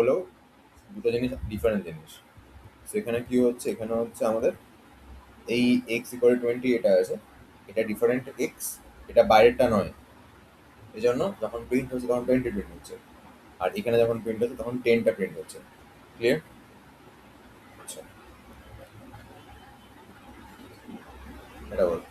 হলেও দুটো জিনিস ডিফারেন্ট জিনিস। সেখানে কি হচ্ছে, এখানে হচ্ছে আমাদের এই এক্স ইকুয়াল 20 এটা আছে, এটা ডিফারেন্ট এক্স, এটা বাইরেরটা নয়। এই জন্য যখন প্রিন্ট হচ্ছে তখন 20 প্রিন্ট হচ্ছে, আর এখানে যখন প্রিন্ট হচ্ছে তখন 10টা প্রিন্ট হচ্ছে। ক্লিয়ার? আচ্ছা, এটা বল।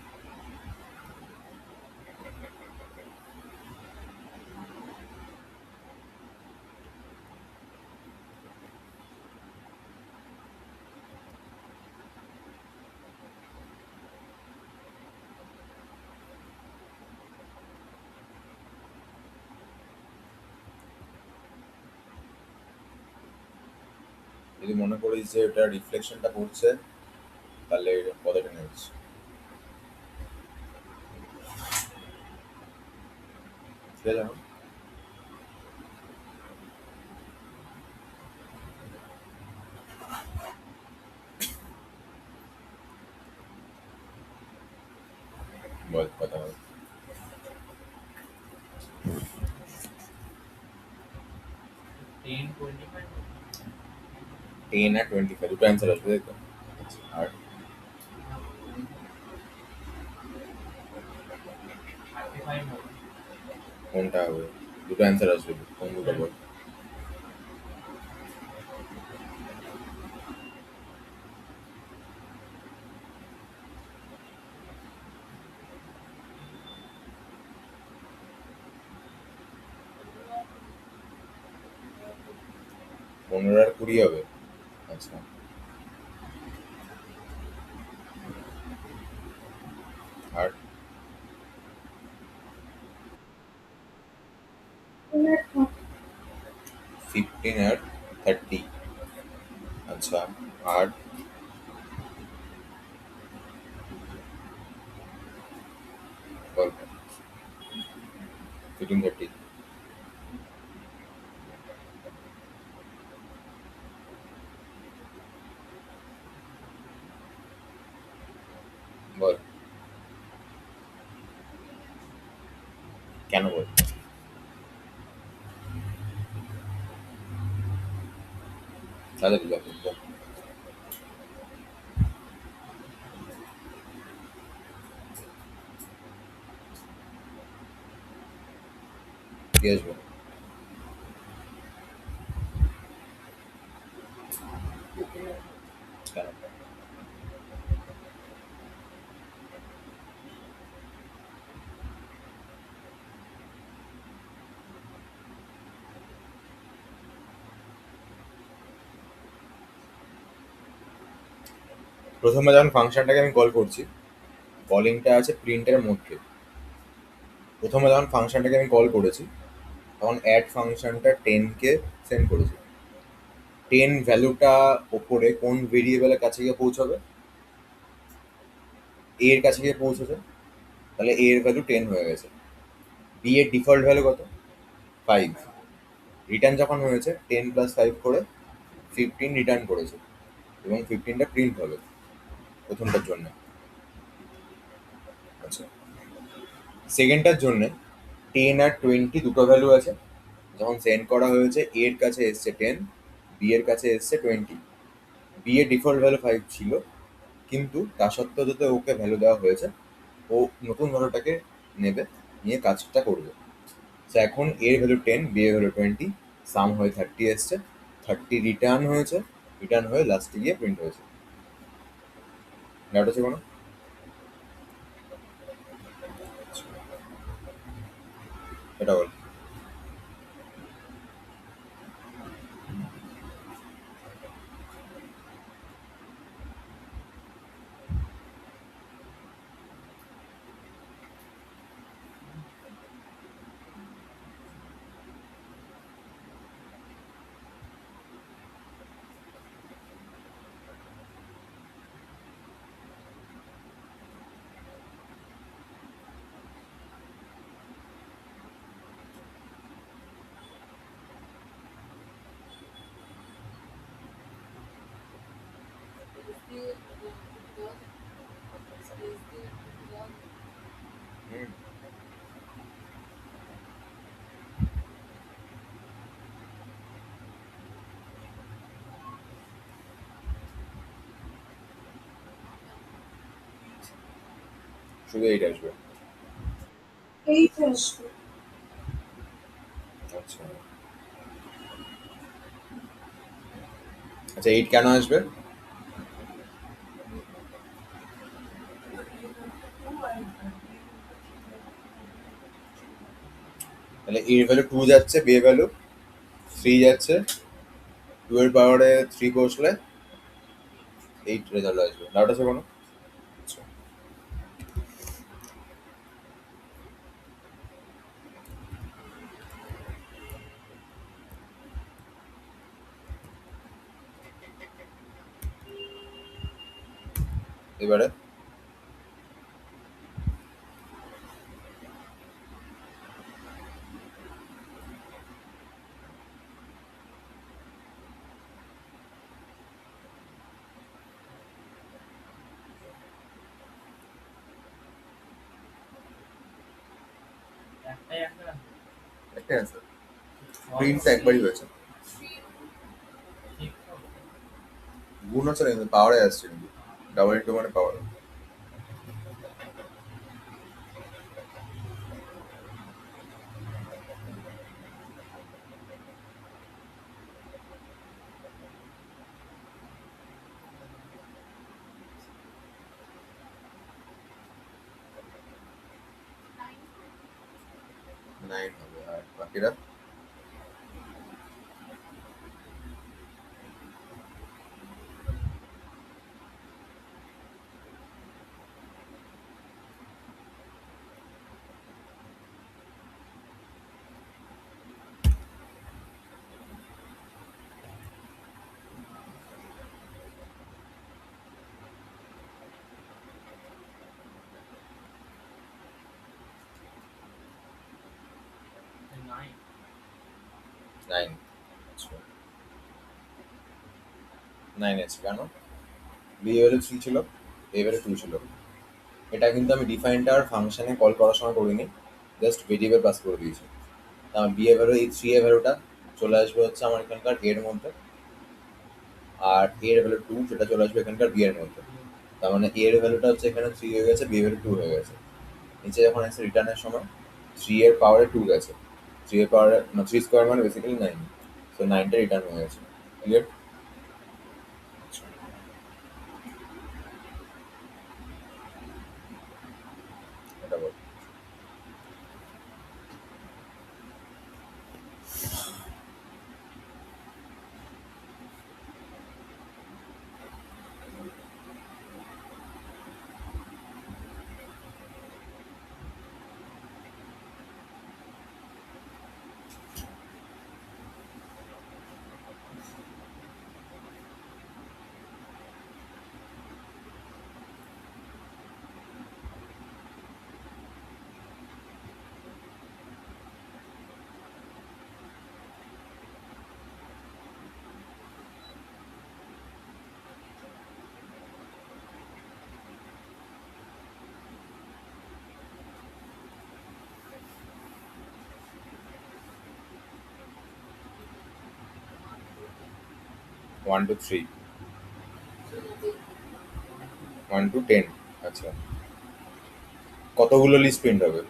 যদি মনে করিস যে এটা রিফ্লেকশনটা পড়ছে, তাহলে কত টেনে হচ্ছে? ঠিক আছে এখন? বল কথা বল। 10 আর 25 দুটো অ্যান্সার আসবে, তাই তো? আর কোনটা হবে? দুটো অ্যান্সার আসবে, কোন দুটো বল? 15 আর 20 হবে। আচ্ছা, আর 15 আর 30। আচ্ছা, আর 15, 30। বল কেন বল? তাড়াতাড়ি বল, বল। কি আসবে? কেন? প্রথমে যখন ফাংশনটাকে আমি কল করছি, কলিংটা আছে প্রিন্টের মধ্যে। প্রথমে যখন ফাংশনটাকে আমি কল করেছি, তখন অ্যাড ফাংশনটা 10কে সেন্ড করেছি। 10 ভ্যালুটা ওপরে কোন ভেরিয়েবলের কাছে গিয়ে পৌঁছাবে? এ এর কাছে গিয়ে পৌঁছেছে, তাহলে এ এর ভ্যালু 10 হয়ে গেছে। বি এর ডিফল্ট ভ্যালু কত? 5। রিটার্ন যখন হয়েছে 10 প্লাস 5 করে 15 রিটার্ন করেছে, এবং 15টা প্রিন্ট হবে প্রথমটার জন্য। আচ্ছা, সেকেন্ডটার জন্য 10 আর 20 দুটো ভ্যালু আছে। যখন সেন্ড করা হয়েছে এর কাছে এসছে 10, বি এর কাছে এসছে 20। বি এর ডিফল্ট ভ্যালু 5 ছিল, কিন্তু তা সত্ত্বেও যাতে ওকে ভ্যালু দেওয়া হয়েছে, ও নতুন ভ্যালুটাকে নেবে, নিয়ে কাজটা করবে। তো এখন এর ভ্যালু 10, বি এর ভ্যালু 20, সাম হয়ে 30 এসছে। 30 রিটার্ন হয়েছে, রিটার্ন হয়ে লাস্টে গিয়ে প্রিন্ট হয়েছে। ডাউট আছে কোনো? এটা বল। হুম। শুধু এইট আসবে। এইট আসবে। আচ্ছা আচ্ছা, এইট কেন আসবে? তাহলে এর ভ্যালু টু যাচ্ছে, বি এর ভ্যালু থ্রি যাচ্ছে, টু এর পাওয়ারে থ্রি বসলে এইট রেজাল্ট আসবে। ডাউট আছে কোনো? আচ্ছা, এবারে একটাই আছে, প্রিন্ট একবারই হয়েছে, গুণ আছে না কিন্তু পাওয়ারে আসছে, কিন্তু ডাবল ইন্টু মানে পাওয়ার। 9 হবে, আর বাকিরা 9। আচ্ছা, 9 আছে কেন? বি এবারে থ্রি ছিল, এ এবারে টু ছিল। এটা কিন্তু আমি ডিফাইনটা আর ফাংশনে কল করার সময় করিনি, জাস্ট ভেরিয়েবল পাস করে দিয়েছি। আমার বি এর ভ্যালু, এই থ্রি এর ভ্যালুটা চলে আসবে হচ্ছে আমার এখানকার এর মধ্যে, আর এ এর ভ্যালু টু সেটা চলে আসবে এখানকার বি এর মধ্যে। তার মানে এ এর ভ্যালুটা হচ্ছে এখানে থ্রি হয়ে গেছে, বি এর ভ্যালু টু হয়ে গেছে। নিচে যখন এসে রিটার্নের সময় থ্রি এর পাওয়ারে টু গেছে, থ্রি এর পাওয়ারে থ্রি স্কোয়ার মানে বেসিক্যালি নাইন, সো নাইনটা রিটার্ন হয়ে গেছে। ক্লিয়ার? এটা বল। 1 to 3, 1 to 10। আচ্ছা, কতগুলো লিস্ট প্রিন্ট হবে?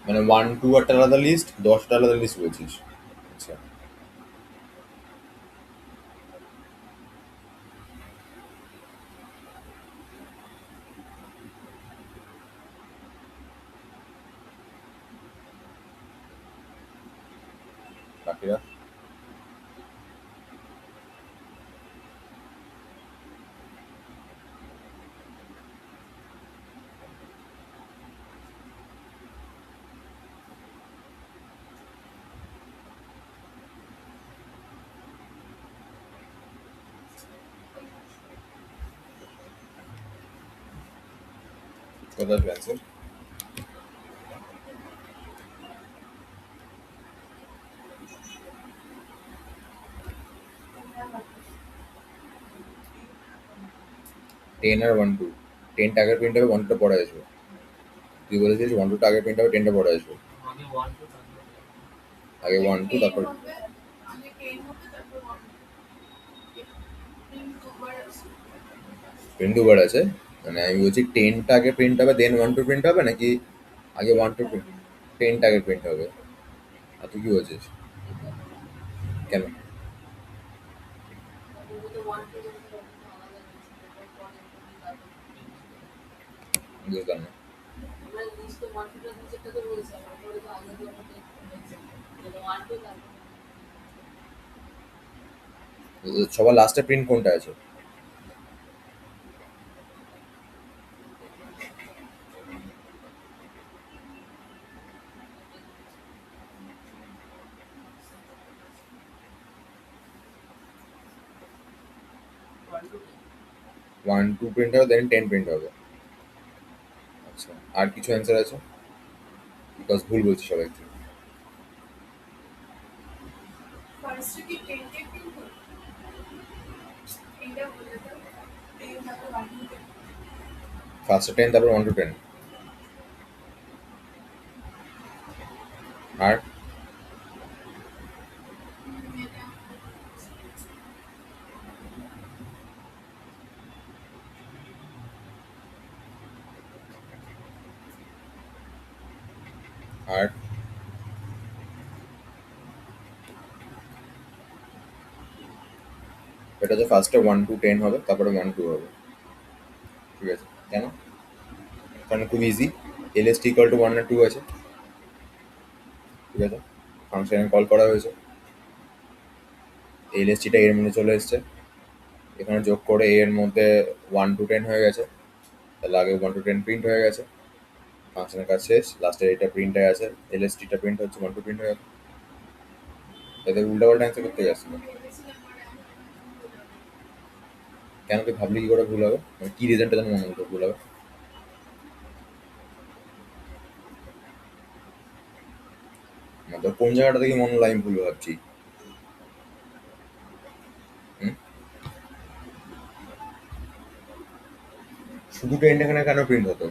মানে 1 to একটা আলাদা লিস্ট, 10টা আলাদা লিস্ট বলছিস? আচ্ছা, বাকিরা? কোথায় ক্যান্সেল? 10 আর 1 2, 10টা আগে প্রিন্ট হবে, 1 2টা পরে আসবে। তুই বলেছিস 1 2টা আগে প্রিন্ট হবে, 10টা পরে আসবে। আগে 1 2, তারপর প্রিন্ট দুবার আছে, মানে আমি বলছি টেনটা আগে প্রিন্ট হবে দেন ওয়ান টু প্রিন্ট হবে, নাকি আগে ওয়ান টু প্রিন্ট, টেনটা আগে প্রিন্ট হবে? আর তুই কি বলছিস? কেন? বুঝলাম না। সবার লাস্টে প্রিন্ট কোনটা আছে? ওয়ান টু প্রিন্ট হবে দেন টেন প্রিন্ট হবে। আচ্ছা, আর কিছু অ্যান্সার আছে? বিকজ ভুল বলছি সবাই। ফার্স্টে কি টেনটে কিন্তু এইটা বলে দাও টেন তারপর ওয়ান টু টেন ফার্স্টে টেন তারপর ওয়ান টু টেন। আর এটা আর এটা হচ্ছে ফার্স্টে ওয়ান টু টেন হবে তারপরে ওয়ান টু হবে। ঠিক আছে, কেন? কারণ খুব easy. L S T equal to one আর টু আছে। ঠিক আছে, ফাংশনে কল করা হয়েছে, এল এস টিটা এর মধ্যে চলে এসছে, এখানে যোগ করে এর মধ্যে ওয়ান টু টেন হয়ে গেছে, তাহলে আগে ওয়ান টু টেন প্রিন্ট হয়ে গেছে, ফাংশনের কাজ শেষ, লাস্টে এটা প্রিন্ট হয়ে গেছে, এল এস টিটা প্রিন্ট হচ্ছে, ওয়ান টু প্রিন্ট হয়ে গেছে। এদের উল্টা পাল্টা অ্যান্সার করতে যাচ্ছিল। ভেবেছিলাম পরে আমি ভুল হবে কেন তুই ভাবলি কি করে ভুল হবে? মানে কি রিজনটা যেন মনে হতো ভুল হবে? মানে তোর কোন জায়গাটা থেকে মনে হলো আমি ভুল ভাবছি? হুম? শুধু টেন এখানে কেন প্রিন্ট হতো?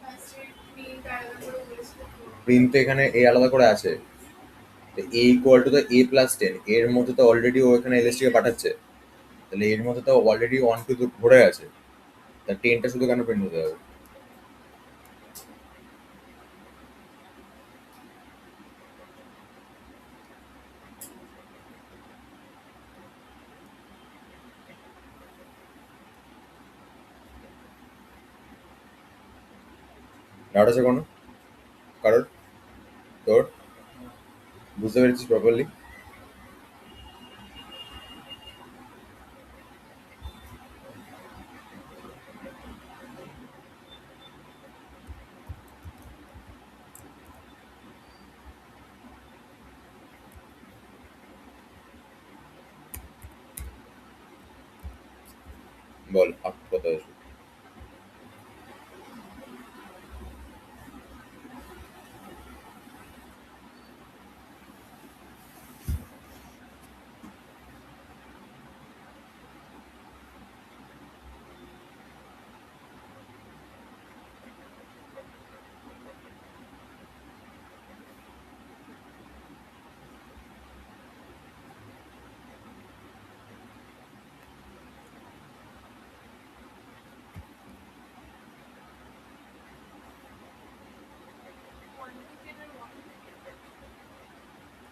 ফার্স্টে প্রিন্ট আলাদা করে বলেছিল তো প্রিন্ট তো এখানে এ আলাদা করে আছে, A equal to the A plus ten, এর মধ্যে তো অলরেডি ও এখানে এল এস টিকে পাঠাচ্ছে, তাহলে এর মধ্যে তো অলরেডি ওয়ান টু ভরে আছে, তা টেনটা শুধু কেন প্রিন্ট হতে হবে? ডাউট আছে কোনো কারোর? তোর বুঝতে পেরেছিস প্রপারলি? বল আপ কথা আছে।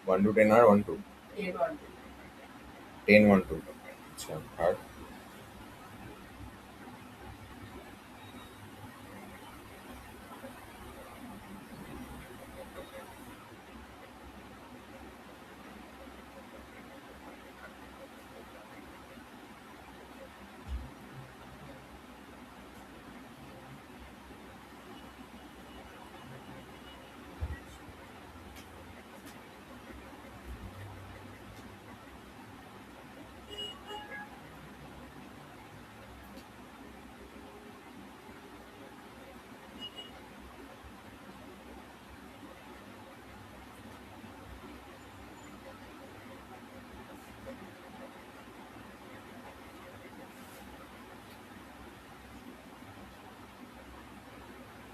ওয়ান টু টেন আর ওয়ান ওয়ান টু টেন আর one two, ten one two. আচ্ছা, আর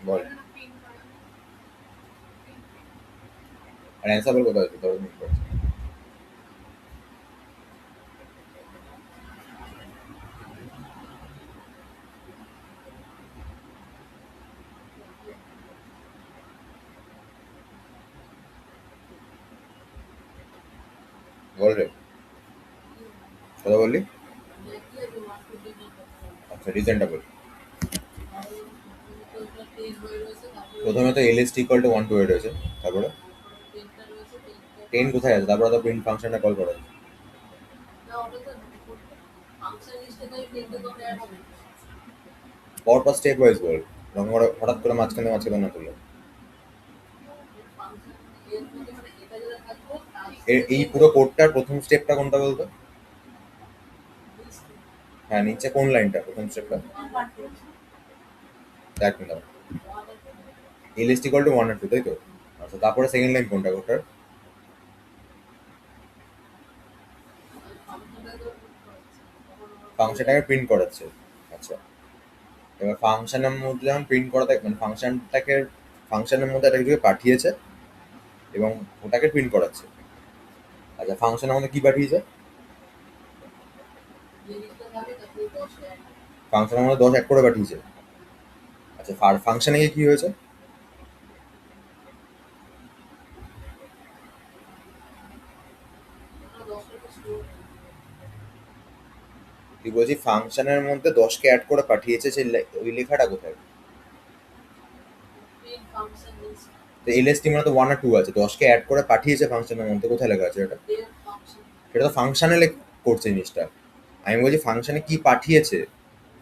বল। করা না প্রিন্ট করা আর অ্যান্সার বল কোথায় আছে তোর? বল রে, কথা বললি? আচ্ছা, রিজনটা বল। প্রথমে তো এলএসটি ইকুয়াল টু 1 টু 8 হয়েছে, তারপরে 10 কোথায় আছে? তারপরে তো প্রিন্ট ফাংশনটা কল করা আছে। পর স্টেপ ওয়াইজ বল, রকম হঠাৎ করে মাঝখানে মাঝখানে না তুলে। এই পুরো কোডটার প্রথম স্টেপটা কোনটা বলতো? হ্যাঁ, নিচে কোন লাইনটা প্রথম স্টেপটা? দেখ না, এলএসটি ইকুয়াল টু 1 আর 2, তাই তো? আচ্ছা, তারপরে সেকেন্ড লাইন কোনটা কোডটার? ফাংশনটাকে প্রিন্ট করাচ্ছে। আচ্ছা, এবার ফাংশনের মধ্যে যখন প্রিন্ট করা থাকে, মানে ফাংশনের মধ্যে একটা কিছুকে পাঠিয়েছে এবং ওটাকে প্রিন্ট করাচ্ছে। আচ্ছা, ফাংশনের মধ্যে কি পাঠিয়েছে? ফাংশনের মধ্যে 10 অ্যাড করে পাঠিয়েছে। আচ্ছা, ফাংশনে গিয়ে কি হয়েছে? তুই বলছি ফাংশনের মধ্যে 10কে অ্যাড করে পাঠিয়েছে, সেই ওই লেখাটা কোথায়? তো এলএসটি মানে তো 1 আর 2 আছে, 10কে অ্যাড করে পাঠিয়েছে ফাংশনের মধ্যে, কোথায় লেখা আছে এটা? সেটা তো ফাংশনে করছে জিনিসটা। আমি বলছি ফাংশনে কি পাঠিয়েছে,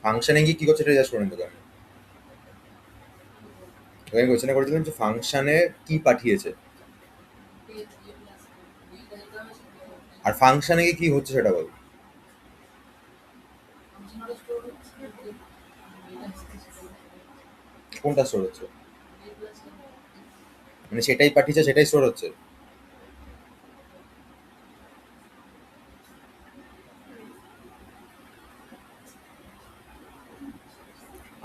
ফাংশনে গিয়ে কি করছে এটা জাস্ট করে তোকে আমি। তোকে আমি কোশ্চেনটা করেছিলাম যে ফাংশনে কি পাঠিয়েছে, আর ফাংশনে গিয়ে কি হচ্ছে সেটা বল। কোনটা স্টোর হচ্ছে? মানে সেটাই পাঠিয়েছে, সেটাই স্টোর হচ্ছে?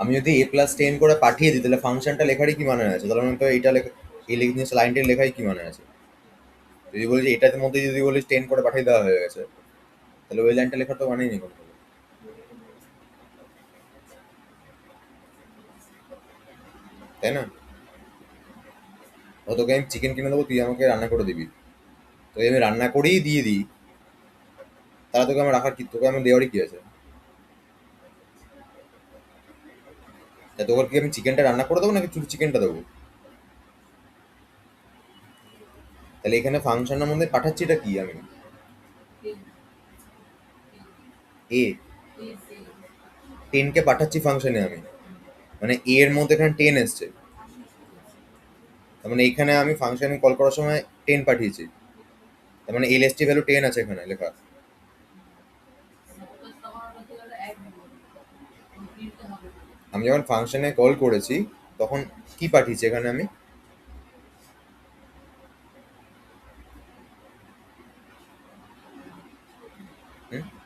আমি যদি A+10 করে পাঠিয়ে দিই, তাহলে ফাংশনটা লেখারই কি মানে আছে? তাহলে মানে তো এইটা লেখা, এই জিনিস লাইনটা লেখাই কি মানে আছে? যদি বলি যে এটার মধ্যে যদি বলিস 10 করে পাঠিয়ে দেওয়া হয়ে গেছে, তাহলে ওই লাইনটা লেখার তো মানেই নেই কোনো। তাই না? ও তোকে আমি চিকেন কিনে দেবো, তুই আমাকে রান্না করে দিবি, তোকে আমি রান্না করেই দিয়ে দিই, তাহলে তোকে আমার রাখার কি, তোকে আমার দেওয়ারই কি আছে? তা তোকে কি আমি চিকেনটা রান্না করে দেবো নাকি শুধু চিকেনটা দেবো? তাহলে এখানে ফাংশনের মধ্যে পাঠাচ্ছি এটা কি আমি? এ 10কে পাঠাচ্ছি ফাংশনে আমি, মানে এ এর মধ্যে এখানে 10 এসছে, তার মানে এখানে আমি ফাংশনে কল করার সময় 10 পাঠিয়েছি, তার মানে এলএসটি ভ্যালু 10 আছে এখানে লেখা। আমি যখন ফাংশনে কল করেছি তখন কি পাঠিয়েছি এখানে আমি?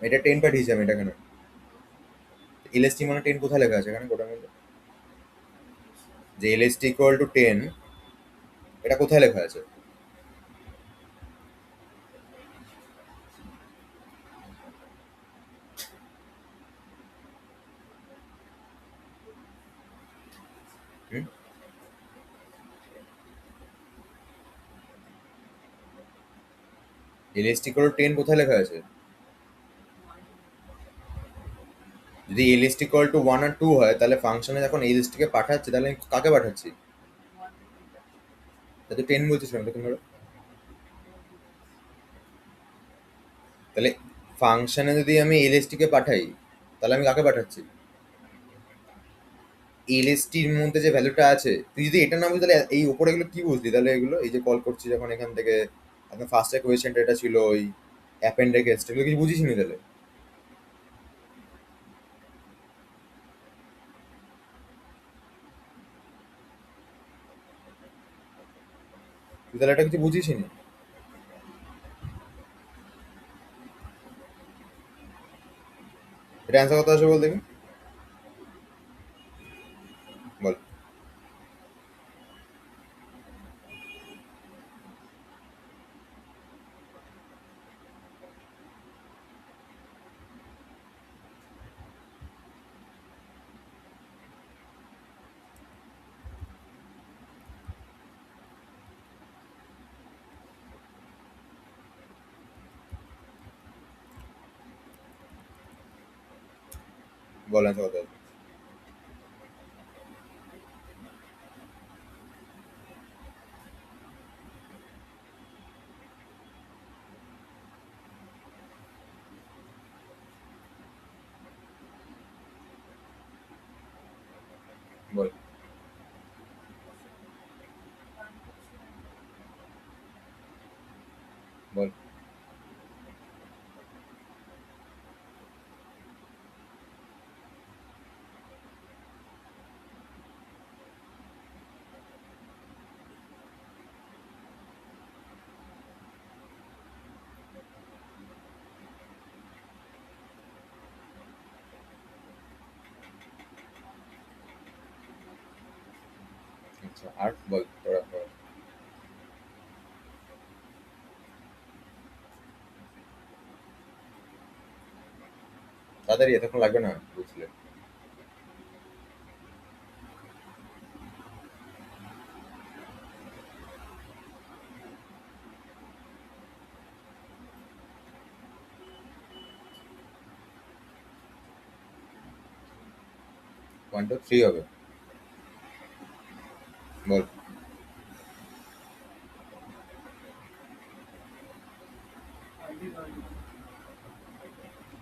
এটা 10 পাঠিয়েছি আমি, এটা কেন? এলএসটি মানে 10 কোথায় লেখা আছে এখানে কোটার মধ্যে? যে এলএসটি ইকুয়াল টু 10, এটা কোথায় লেখা আছে? এলএসটি ইকুয়াল টু 10 কোথায় লেখা আছে? যদি এলএসটি ইকুয়াল টু 1 আর 2 হয়, তাহলে ফাংশনে যখন এলএসটিকে পাঠাচ্ছে তাহলে আমি কাকে পাঠাচ্ছি? তা তো 10 বলছিস কেন তোমরা? তাহলে ফাংশনে যদি আমি এলএসটিকে পাঠাই, তাহলে আমি কাকে পাঠাচ্ছি? এলএসটির মধ্যে যে ভ্যালুটা আছে, তুই যদি এটা না বুঝি তাহলে এই উপরে এগুলো কি বুঝলি? তাহলে এগুলো এই যে কল করছি যখন এখান থেকে, এখন ফার্স্ট কোয়েশ্চেনটা এটা ছিল ওই অ্যাপেন্ডেক্স, এগুলো কিছু বুঝিস নি তাহলে? তুই তাহলে এটা কিছু বুঝিস নি? এটা অ্যান্সার কত আসবে বল দেখি, বল। বল অ্যান্সার কত আসবে? বল। বল। আচ্ছা, আর বল তোরা বল। তাড়াতাড়ি, এতক্ষণ লাগবে না বুঝলে। 1 2 3 হবে। বল।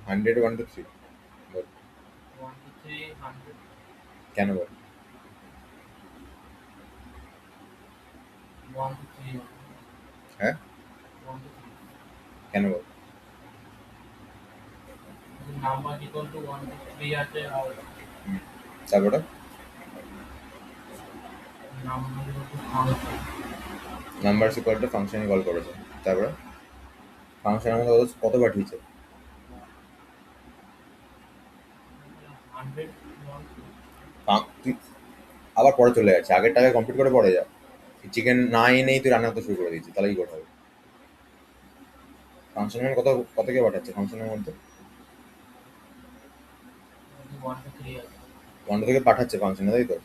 100 1 2 3। বল। 1 to 3 100 কেন বল? 1 to 3 হ্যাঁ 1 to 3 কেন বল? নাম্বার ইকুয়াল টু 1 to 3 আছে আর হুম, তারপরে number equal to function number equal to ফাংশনে কল করেছে, তারপরে ফাংশনের মধ্যে কত পাঠিয়েছে? 100 তুই আবার পরে চলে যাচ্ছে, আগেরটাকে কমপ্লিট করে পরে যা। চিকেন না এনেই তুই রান্না করতে শুরু করে দিচ্ছিস, তাহলে কি করতে হবে? ফাংশনের কত কত কে পাঠাচ্ছে ফাংশনের মধ্যে? 1 to 3 আছে 1 থেকে পাঠাচ্ছে ফাংশনে, তাই তো?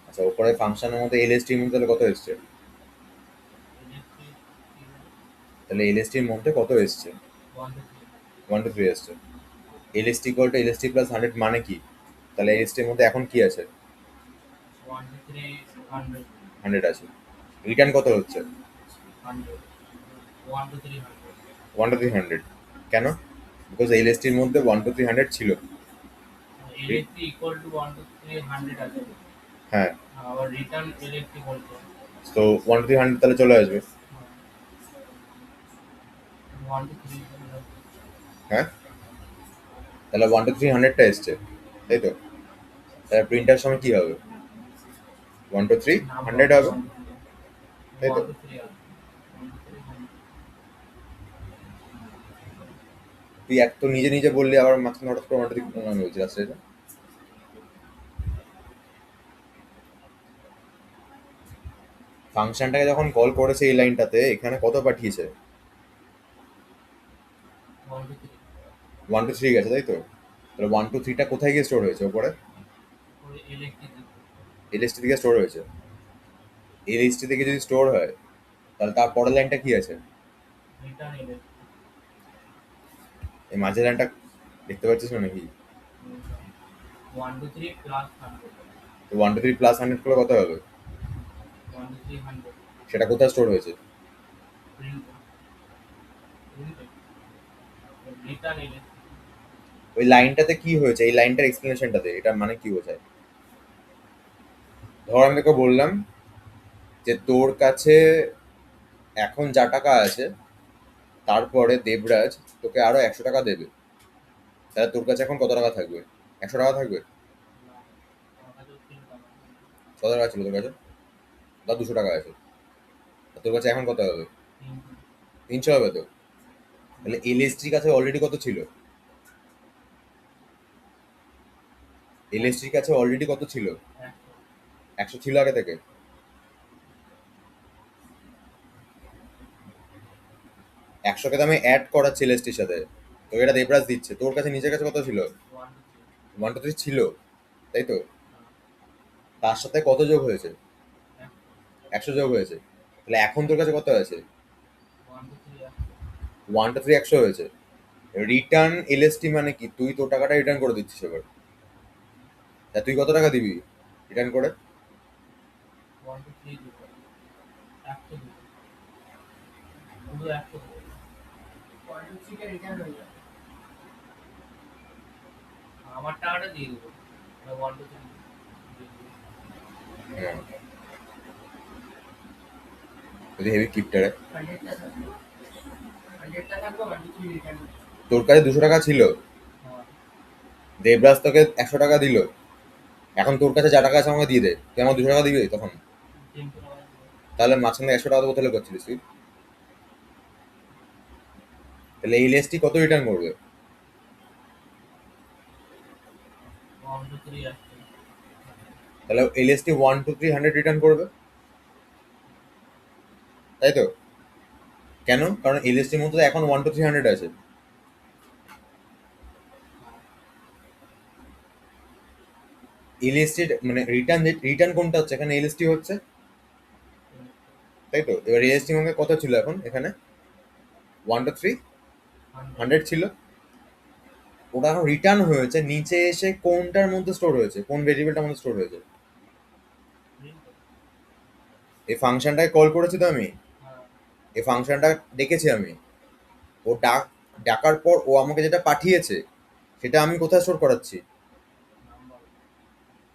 আচ্ছা, ওপরে ফাংশনের মধ্যে এলএসটির মধ্যে তাহলে কত এসছে? ইলেকট্রিক তাহলে এলএসটির মধ্যে কত এসছে? 1 to 1 2 3 এসছে। LST equal two LST plus 100 মানে কি? তাহলে এলএসটির মধ্যে এখন কি আছে? 3 1 to 3 100 100 আছে। রিটার্ন কত হচ্ছে? 100 1 to 3 100 1 টু 300। কেন? বিকজ এলএসটির মধ্যে 1 টু 300 ছিল। ইলেকট্রিক ইকুয়াল টু 1 to 3 100 আছে হ্যাঁ, আবার রিটার্ন ইলেকট্রিক বলতে তো 1 টু 300 তাহলে চলে আসবে। 1 to 3 হ্যাঁ, তাহলে 1 টু 300টা এসছে, তাই তো? তাহলে প্রিন্টার সময় কি হবে? 1 টু 300 হবে, তাই তো? 1 to 3 আছে 1 to 3 100 তুই এক তো নিজে নিজে বললি, আবার মাঝখানে হঠাৎ করে 1 টু 3 আমি বলছি রাস্তায়। ফাংশনটাকে যখন কল করেছে এই লাইনটাতে, এখানে কত পাঠিয়েছে? 1 to 3 1 টু 3 গেছে, তাই তো? তাহলে 1 টু 3টা কোথায় গিয়ে স্টোর হয়েছে? ওপরে করে ইলেকট্রিক এলএসটি থেকে স্টোর হয়েছে। এলএসটি থেকে যদি স্টোর হয়, তাহলে তার পরের লাইনটা কি আছে? রিটার্ন ইলেকট্রিক এই মাঝের লাইনটা দেখতে পাচ্ছিস না নাকি? 1 to 3 plus 100 তো 1 টু 3 প্লাস 100 করলে কত হবে? 1 to 3 100 সেটা কোথায় স্টোর হয়েছে? print রিটার্ন ইলেকট্রিক ওই লাইনটাতে কি হয়েছে? এই লাইনটার এক্সপ্লেনেশনটাতে এটা মানে কি বোঝায়? ধর আমি তোকে বললাম যে তোর কাছে এখন যা টাকা আছে, তারপরে দেবরাজ তোকে আরো 100 টাকা দেবে, তাহলে তোর কাছে এখন কত টাকা থাকবে? 100 টাকা থাকবে? কত টাকা ছিল তোর কাছে? বা 200 টাকা আছে, আর তোর কাছে এখন কত হবে? 300 হবে তো? তাহলে এলএসটির কাছে অলরেডি কত ছিল? এলএসটির কাছে অলরেডি কত ছিল? 100 ছিল আগে থেকে। 100কে তো আমি অ্যাড করাচ্ছি এলএসটির সাথে, তোকে এটা দেবরাজ দিচ্ছে। তোর কাছে নিজের কাছে কত ছিল? 1 টু 3 ছিল, তাই তো? তার সাথে কত যোগ হয়েছে? 100 যোগ হয়েছে। তাহলে এখন তোর কাছে কত আছে? 1 টু 3 100 হয়েছে। রিটার্ন এলএসটি মানে কি? তুই তোর টাকাটা রিটার্ন করে দিচ্ছিস এবার। তা তুই কত টাকা দিবি রিটার্ন করে? 1 to 3 দুটো, একশো দুটো, শুধু একশো দুটো। 1 to 3 টা রিটার্ন হয়ে যাবে। আমার টাকাটা দিয়ে দেবো, 1 to 3 দিয়ে দেবো। হ্যাঁ, যদি হেভি কিপটারে 100 টা থাকবে, 100 টা থাকবে 1 to 3 রিটার্ন। তোর কাছে 200 টাকা ছিল, হ্যাঁ, দেবরাজ তোকে 100 টাকা দিল, এখন তোর কাছে যা টাকা আছে আমাকে দিয়ে দে, তুই আমার 200 টাকা দিবি তখন? 300 টাকা দেবো। তাহলে মাঝখানে 100 টাকা দেবো তাহলে করছিলিস তুই? তাহলে এই লেসটি কত রিটার্ন করবে? 1 to 3 আসছে। তাহলে এই লেসটি 1 to 3 100 রিটার্ন করবে, তাই তো? কেন? কারণ এই লেসটির মধ্যে এখন 1 to 3 100 আছে। এলএসটি মানে রিটার্ন কোনটা হচ্ছে এখানে? এলএসটি হচ্ছে, তাই তো? এবার এলএসটি মানে কত ছিল এখন এখানে? 1 to 3 100 ছিল। ওটা এখন রিটার্ন হয়েছে, নিচে এসে কোনটার মধ্যে স্টোর হয়েছে, কোন ভেরিয়েবলটার মধ্যে স্টোর হয়েছে? এই ফাংশনটাকে কল করেছি তো আমি, হ্যাঁ, এই ফাংশনটা ডেকেছি আমি, ও ডাকার পর ও আমাকে যেটা পাঠিয়েছে সেটা আমি কোথায় স্টোর করাচ্ছি?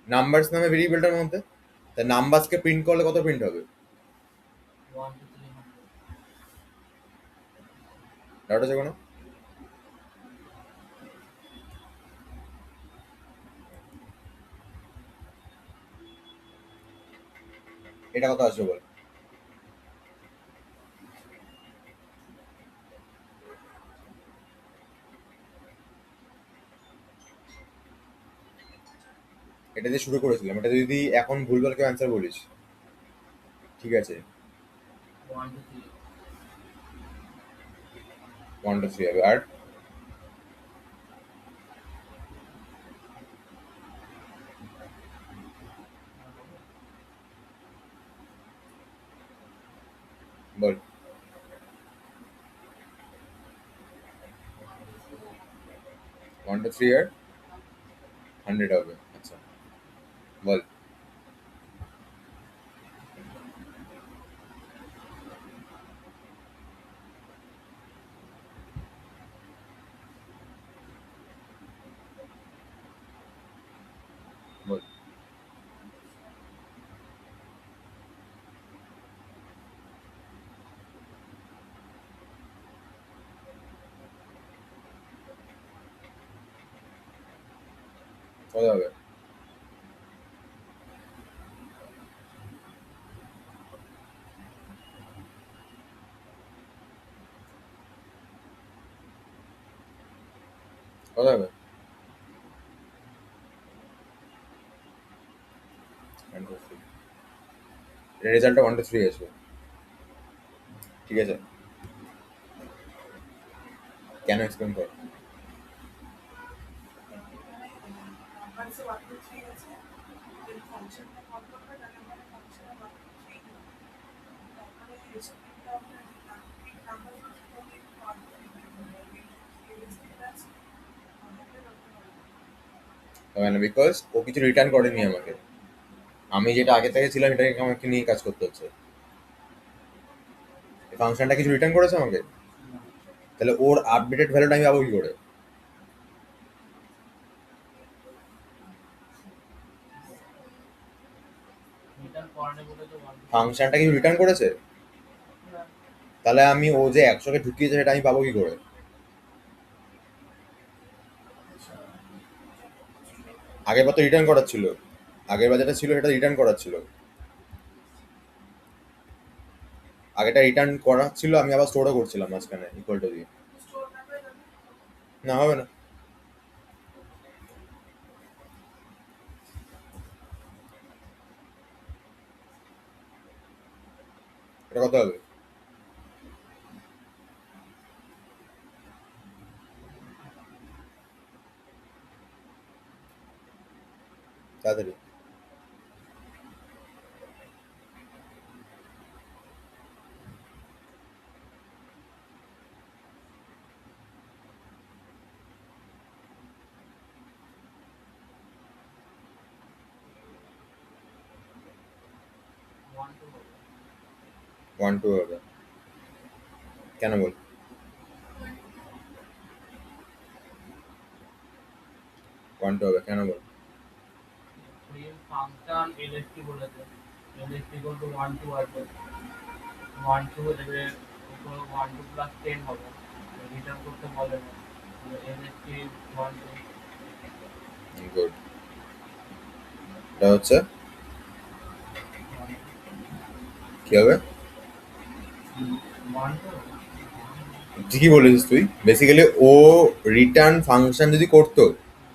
নাম্বার নাম্বারস নামে ভেরিয়েবলটার মধ্যে। তা নাম্বারসকে প্রিন্ট করলে কত প্রিন্ট হবে? 1 to 300। ডাউট আছে কোনো? এটা কত আসবে বল? এটা দিয়ে শুরু করেছিলাম, এটা যদি এখন ভুলভাল কেউ অ্যান্সার বলিস ঠিক আছে, 1 to 3 1 to 3 হবে। আর বল 1 to 3 আর 100 হবে। আচ্ছা বল। বল কত হবে? কত হবে? 1 to 3, রেজাল্টটা 1 to 3 আসবে, ঠিক আছে? কেন এক্সপ্লেন কর। নাম্বারসে 1 to 3 আছে, যদি ফাংশনটা কল করবে তাহলে আমাদের ফাংশনে 1 to 3 হবে। তারপরে স্ক্রিনটা আপনার নাম্বার হবে না, বিকজ ও কিছু রিটার্ন করেনি আমাকে, আমি যেটা আগে থেকে ছিলাম এটাকে আমাকে নিয়ে কাজ করতে হচ্ছে। এই ফাংশনটা কিছু রিটার্ন করেছে আমাকে, তাহলে ওর আপডেটেড ভ্যালুটা আমি পাবো কি করে? রিটার্ন করেনি বলে তো 1 to 3। ফাংশনটা কিছু রিটার্ন করেছে, তাহলে আমি ও যে 100কে ঢুকিয়েছে সেটা আমি পাবো কি করে? আগের বার তো রিটার্ন করার ছিল, আগের বার যেটা ছিল সেটা রিটার্ন করার ছিল, আগেটা রিটার্ন করা ছিল, আমি আবার স্টোরও করছিলাম মাঝখানে ইকুয়াল টু দিয়ে। স্টোর না করে যাবে। না হবে না, এটা কত হবে? তাড়াতাড়ি। ওয়ান টু হবে। 1 2 হবে কেন বল? 1 2 হবে কেন বল? প্রিন্ট ফাংশন এলএসটি বলেছে, LST equal to one two আছে, ওয়ান টু দেবে, ওয়ান টু প্লাস টেন হবে, রিটার্ন করতে বলে না, এলএসটি ওয়ান টু গুড। এটা হচ্ছে কি হবে? One two. ঠিকই বলেছিস তুই। বেসিক্যালি ও রিটার্ন ফাংশন যদি করতো,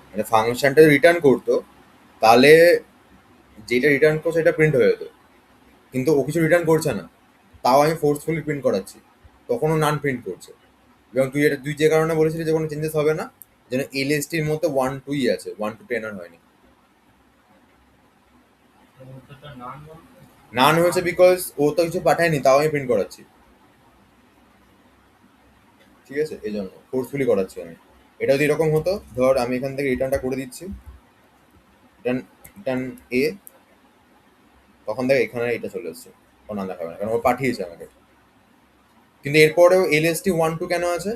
মানে ফাংশনটা রিটার্ন করতো, তাহলে যেটা রিটার্ন করছে সেটা প্রিন্ট হয়ে যেত। কিন্তু ও কিছু রিটার্ন করছে না, তাও আমি ফোর্সফুলি প্রিন্ট করাচ্ছি, তখনও নান প্রিন্ট করছে। এবং তুই যে কারণে বলেছিলি যে কোনো চেঞ্জেস হবে না, যেন এলএসটির মধ্যে 1 2ই আছে, 1 to 10 আর হয়নি। উত্তরটা নান বলতে। নান হয়েছে বিকজ ও তো কিছু পাঠায়নি, তাও আমি প্রিন্ট করাচ্ছি। ঠিক আছে, এই জন্য ফোর্সফুলি করাচ্ছি আমি। এটা যদি এরকম হতো, ধর আমি এখান থেকে রিটার্নটা করে দিচ্ছি, রিটার্ন রিটার্ন এ, তখন দেখ এখানে এটা চলে এসছে, ও না দেখাবে না কারণ ও পাঠিয়েছে আমাকে। কিন্তু এরপরেও এলএসটি 1 2 কেন আছে?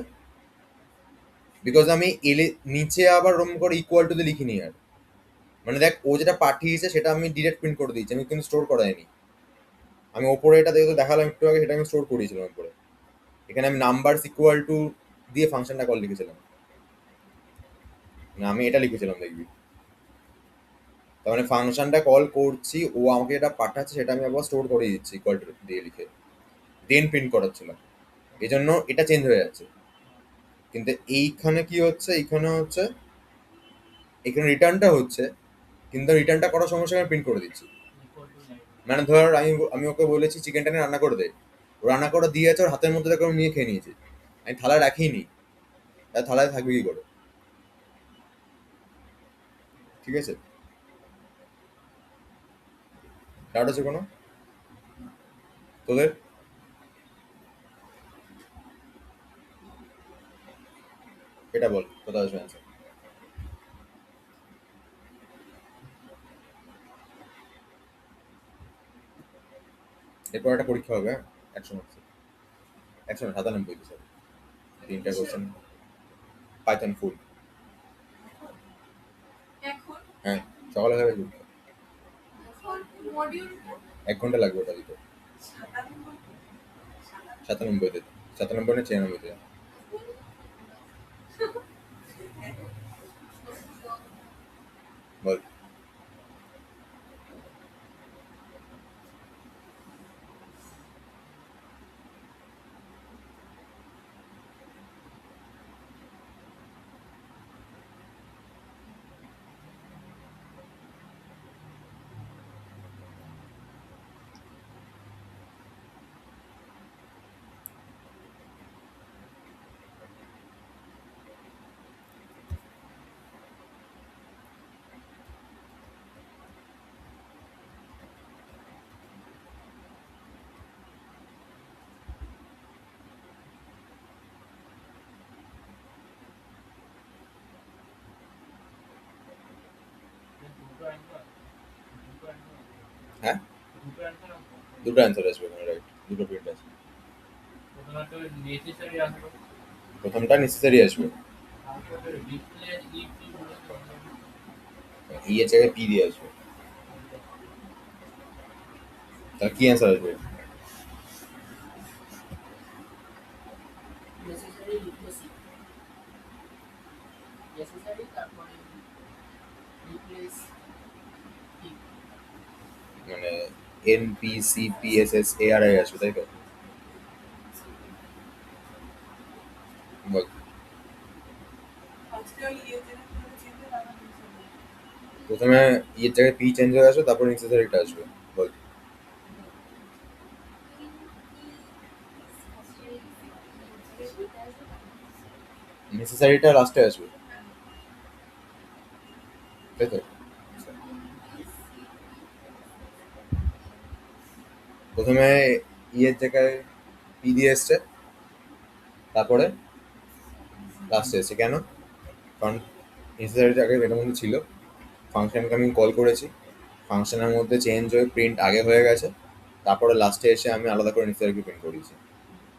বিকজ আমি এল নিচে আবার রুম করে ইকুয়াল টু তে লিখিনি আর। মানে দেখ, ও যেটা পাঠিয়েছে সেটা আমি ডিরেক্ট প্রিন্ট করে দিয়েছি, আমি কিন্তু স্টোর করাইনি। আমি ওপরে এটা দেখে দেখালাম একটু আগে, সেটা আমি স্টোর করিয়েছিলাম ওপরে। এখানে আমি নাম্বার ইকুয়াল টু দিয়ে ফাংশনটা কল লিখেছিলাম, না আমি এটা লিখেছিলাম দেখবি। তার মানে ফাংশনটা কল করছি, ও আমাকে এটা পাঠাচ্ছে, সেটা আমি আবার স্টোর করে দিচ্ছি ইকুয়াল টু দিয়ে লিখে, দেন প্রিন্ট করাচ্ছিলাম। এই জন্য এটা চেঞ্জ হয়ে যাচ্ছে। কিন্তু এইখানে কি হচ্ছে, এইখানে হচ্ছে এখানে রিটার্নটা হচ্ছে, কিন্তু রিটার্নটা করার সঙ্গে সঙ্গে প্রিন্ট করে দিচ্ছি। Equal to nine. মানে ধর আমি ওকে বলেছি চিকেনটা নিয়ে রান্না করে দে, ও রান্না করে দিয়েছে, ওর হাতের মধ্যে দেখে ও নিয়ে খেয়ে নিয়েছে। আমি থালায় রাখিনি, তার থালায় থাকবে কি করে? ঠিক আছে, ডাউট আছে কোনো তোদের? এটা বল, কোথায় আসবে অ্যান্সার? এরপর একটা পরীক্ষা হবে, হ্যাঁ, 100 মার্কস, 197 স্যার, 3টা কোশ্চেন, পাইথন ফুল। এখন হ্যাঁ, সকালে হবে পরীক্ষা, এখন মডিউলটা 1 ঘন্টা লাগবে ওটা দিতে। 97তে, 97 না 96তে। বল। দুটো অ্যান্সার, দুটো অ্যান্সার, হ্যাঁ, দুটো অ্যান্সার আছে। দুটো অ্যান্সার আসবে এখানে, রাইট, দুটো প্রিন্ট আছে। প্রথমে তো নেসেসারি আসবে, প্রথমটা নেসেসারি আসবে, তারপরে রিপ্লেস ইফ কি বলেছে, ই এর জায়গায় পি দিয়ে আসবে। তাহলে কি অ্যান্সার আসবে? necessary replace it. Necessary তারপরে replace it. মানে N P C P S S A R I আসবে, তাই তো? বল। আজকে ওই ইয়ে যেটা করে চিনতে পারা গেছিল। প্রথমে ই এর জায়গায় পি চেঞ্জ হয়ে আসবে, তারপর নেসেসারিটা আসবে। বল। নেসেসারিটা লাস্টে আসবে, তাই তো? প্রথমে ই এর জায়গায় পি দিয়ে এসছে, তারপরে লাস্টে এসছে। কেন? কারণ নেসেসারিটা আগে এটার মধ্যে ছিল, ফাংশনকে আমি কল করেছি, ফাংশনের মধ্যে চেঞ্জ হয়ে প্রিন্ট আগে হয়ে গেছে, তারপরে লাস্টে এসে আমি আলাদা করে নেসেসারি প্রিন্ট করিয়েছি।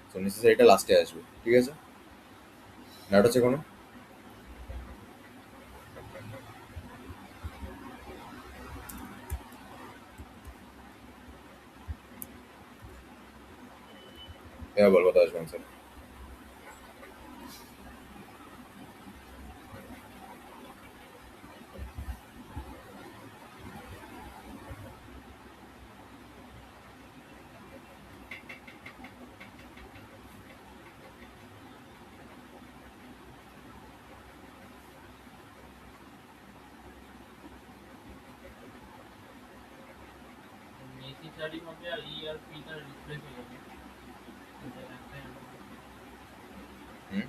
তো নেসেসারিটা লাস্টে আসবে, ঠিক আছে? ডাউট আছে কোনো? এবার বল কত আসবে অ্যান্সার। নেসেসারি হবে আর ই আর পিটা রিপ্লেস হয়ে যাবে। এটা একটাই হবে। হুম?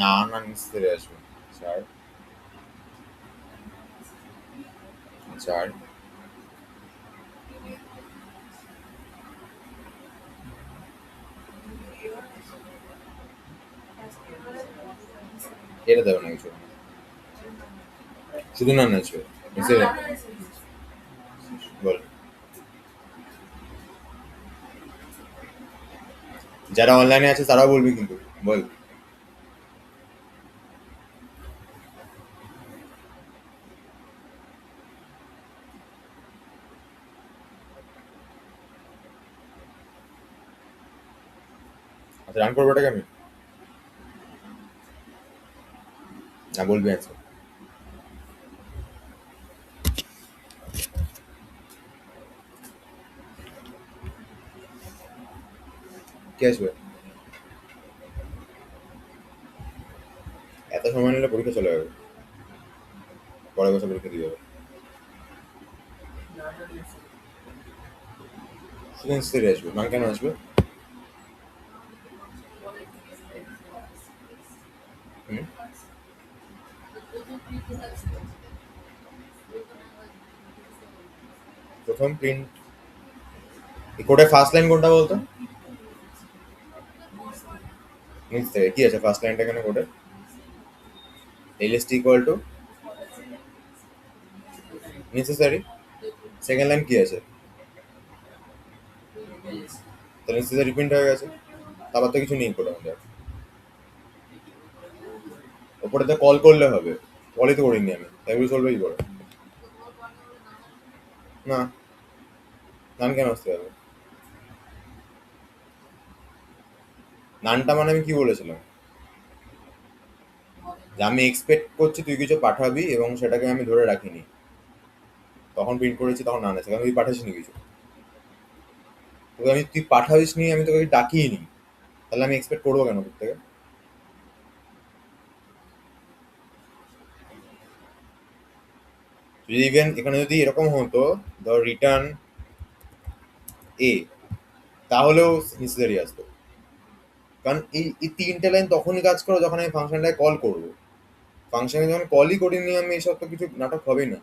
না না নেসেসারি আসবে। চার চার এটা দেবে না কিছু, শুধু না আসবে নেসেসারি। বল। যারা অনলাইনে আছে তারাও বলবি কিন্তু, বল। আচ্ছা রান করবো ওটাকে আমি, না বলবি অ্যান্সার। কে আসবে? এত সময় নিলে পরীক্ষা চলে যাবে, পরের বছর পরীক্ষা দিয়ে যাবে। শুধু নেসেসারি আসবে, না কেন আসবে? হুম? প্রথম প্রিন্ট কোডের ফার্স্ট লাইন কোনটা বলতো? নিচ থেকে কি আছে ফার্স্ট লাইনটা কেন কোডে? LST equal two necessary. Second line কি আছে? তাহলে নেসেসারি প্রিন্ট হয়ে গেছে, তারপর তো কিছু নেই কোডে আমাদের। ওপরে তো কল করলে হবে, কলই তো করিনি আমি, তাই বলে চলবে কি করে? না, নান কেন আসতে হবে? নানটা মানে আমি কি বলেছিলাম? যে আমি এক্সপেক্ট করছি তুই কিছু পাঠাবি এবং সেটাকে আমি ধরে রাখিনি, তখন প্রিন্ট করেছি, তখন নান আছে, কারণ তুই পাঠাসনি কিছু। তোকে আমি, তুই পাঠাবিস নি, আমি তোকে ডাকিয়ে নি, তাহলে আমি এক্সপেক্ট করবো কেন তোর থেকে? যদি ইভেন এখানে যদি এরকম হতো, ধর রিটার্ন এ, তাহলেও নেসেসারি আসতো, কারণ এই তিনটে লাইন তখনই কাজ করো যখন আমি ফাংশনটায় কল করবো। ফাংশনে যখন কলই করিনি আমি, এসব তো কিছু নাটক হবেই না।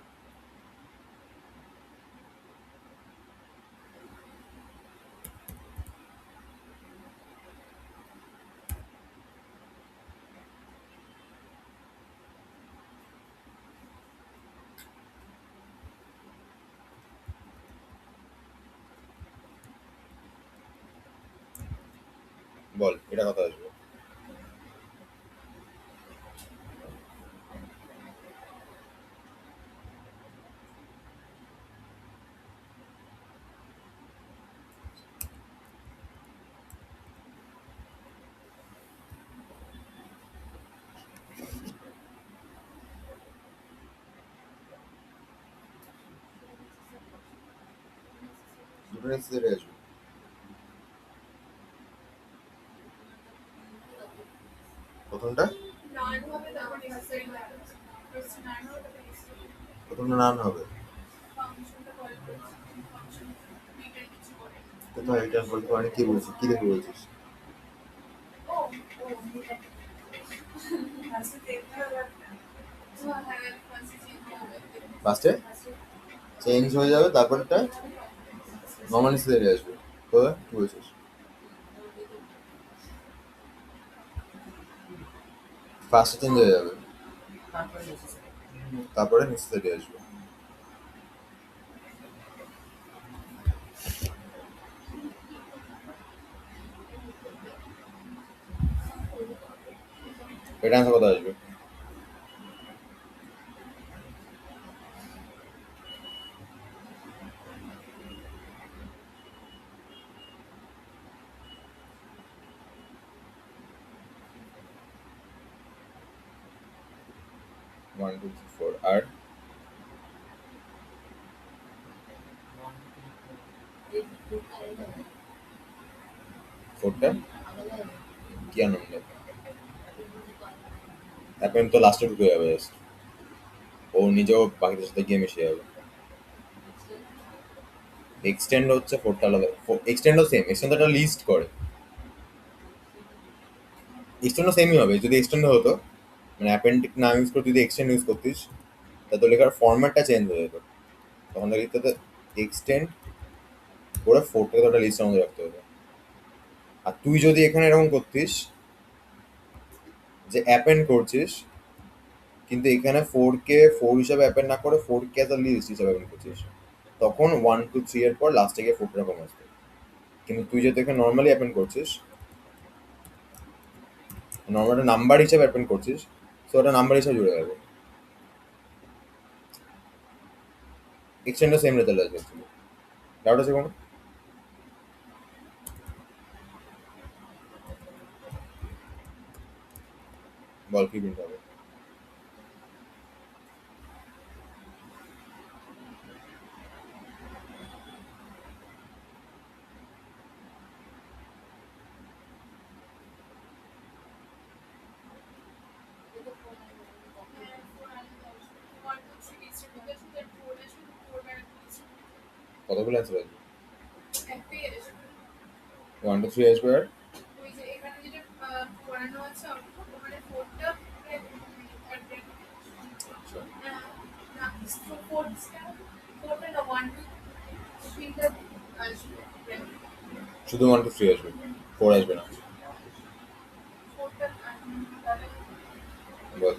বল, এটা কথা আসবে। দুটো নেসেসারি আসবে। প্রথমটা নান হবে তারপর নেসেসারি হবে। ফার্স্ট নান হবে তারপর নেসেসারি। প্রথমটা নান হবে। কোথায় এটা বলতে মানে কি বলছিস, কি দেখে বলছিস? আজকে দেখতে হবে So I have first change over. ফার্স্টে চেঞ্জ হয়ে যাবে, তারপরটা নর্মালি স্লেটে আসবে। কোথায় কি বলছিস? ফার্স্টে চেঞ্জ হয়ে যাবে, তারপরে necessary। তারপরে নেসেসারি আসবে। এটা আনসার কত আসবে? ওয়ান টু থ্রি ফোর, আর 1 2 3 4 এই দুটো আলাদা হবে। ফোরটা আলাদা হবে। কি আনন্দ, এই দুটো আলাদা হবে। এখন তো লাস্টে ঢুকে যাবে just। ও নিজেও বাকিদের সাথে গিয়ে মিশে যাবে। এক্সটেন্ড হচ্ছে ফোরটা আলাদা, এক্সটেন্ডও সেম, এক্সটেন্ড একটা লিস্ট করে, এক্সটেন্ডও সেমই হবে। যদি এক্সটেন্ড হতো মানে অ্যাপেন্ডিক না ইউজ করে যদি এক্সটেন্ড ইউজ করতিস, তা তো লেখার ফরম্যাটটা চেঞ্জ হয়ে যেত। তখন লিখতে হতো এক্সটেন্ড করে ফোরটাকে তো একটা লিস্টের মধ্যে রাখতে হতো। আর তুই যদি এখানে এরকম করতিস যে অ্যাপেন্ড করছিস, কিন্তু এখানে ফোর কে ফোর হিসাবে অ্যাপেন্ড না করে ফোর কে অ্যাজ লিস্ট হিসাবে অ্যাপেন্ড করছিস, তখন ওয়ান টু থ্রি এর পর লাস্টে গিয়ে ফোরটা কম আসবে। কিন্তু তুই যেহেতু এখানে নর্মালি অ্যাপেন্ড করছিস, নর্মাল নাম্বার হিসাবে অ্যাপেন্ড করছিস, সো ওটা নাম্বার হিসাবে জুড়ে যাবে। এক্সটেন্ডও সেম রেজাল্ট আসবে অ্যাকচুয়ালি। ডাউট আছে কোনো? বল কি প্রিন্ট হবে? কতগুলো অ্যান্সার আসবে? ওয়ান টু থ্রি আসবে আর শুধু ওয়ান টু থ্রি আসবে, ফোর আসবে না। বল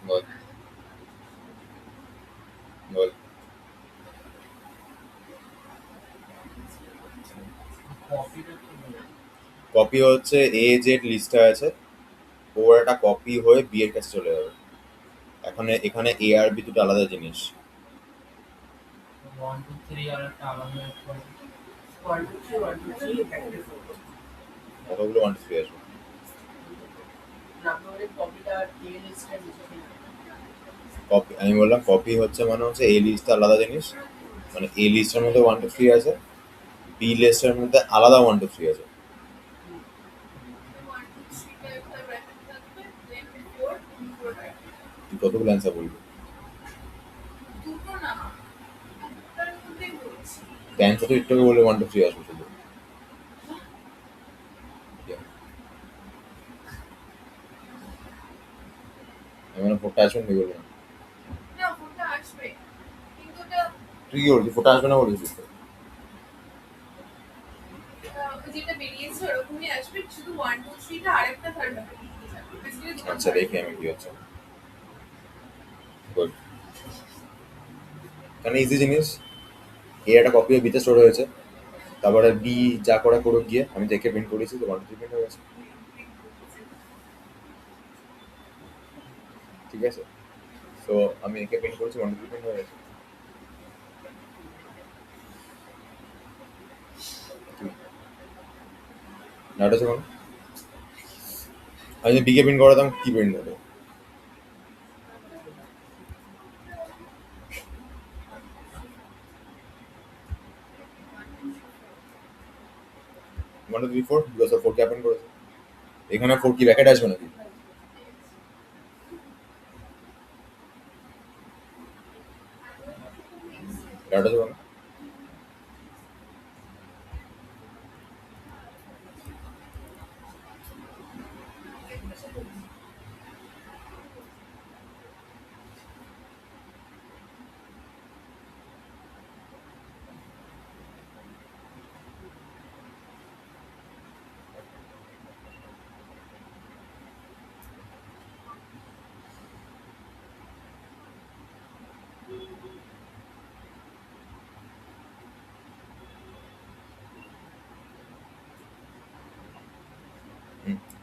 বল বল। কপিটা কি হবে? কপি হচ্ছে এ জেড লিস্টে আছে, ওর একটা কপি হয়ে বি এর কাছে চলে যাবে। এখন এখানে এ আর বি দুটো আলাদা জিনিস। 1 2 3 আর একটা আলাদা একটা 1 2 3 1 2 3 ব্যাকে 4 কতগুলো ওয়ান টু থ্রি আসবে? নাম্বারের কপিটা কে লিস্টের নিচে দিন। কপি আমি বললাম কপি হচ্ছে মানে হচ্ছে এ লিস্টটা আলাদা জিনিস, মানে এ লিস্টের মধ্যে ওয়ান টু থ্রি আছে, বি লিস্টের মধ্যে আলাদা ওয়ান টু থ্রি আছে। তুই কতগুলো অ্যান্সার বলবি? অ্যান্সার তো একটু আগে বললে ওয়ান টু থ্রি আসবে শুধু। আমি মানে ফোরটা আসবে না বলবো না। তুই কি বলছিস ফোরটা আসবে না বলছিস তো? যেটা বেরিয়েছে ওরকমই আসবে, শুধু 1 2 3 টা আরেকটা থার্ড হবে। আচ্ছা দেখি আমি কি হচ্ছে। গুড, কারণ ইজি জিনিস। এ একটা কপি বিতে স্টোর হয়েছে, তারপরে বি যা করে করুক গিয়ে, আমি দেখে প্রিন্ট করেছি তো ওয়ান টু থ্রি প্রিন্ট হয়ে গেছে। ঠিক আছে, সো আমি একে প্রিন্ট করেছি, ওয়ান টু থ্রি প্রিন্ট হয়ে গেছে। ডাউট আছে কোনো? আমি যদি বিকে প্রিন্ট করাতাম কি প্রিন্ট হতো? One two three four, because of four কে অ্যাপেন্ড করেছে। এখানে ফোর কি ব্র্যাকেট আসবে নাকি?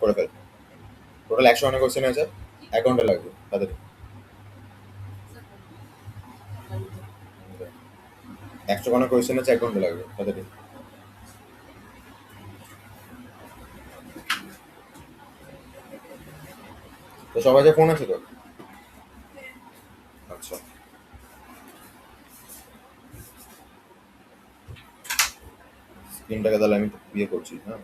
করে ফেল। টোটাল 100 খানা কোয়েশ্চেন আছে, 1 ঘন্টা লাগবে তাড়াতাড়ি। 100 খানা কোয়েশ্চেন আছে, 1 ঘন্টা লাগবে তাড়াতাড়ি। তো সবার কাছে ফোন আছে তো? আচ্ছা, স্ক্রিনটাকে তাহলে আমি ইয়ে করছি, হ্যাঁ।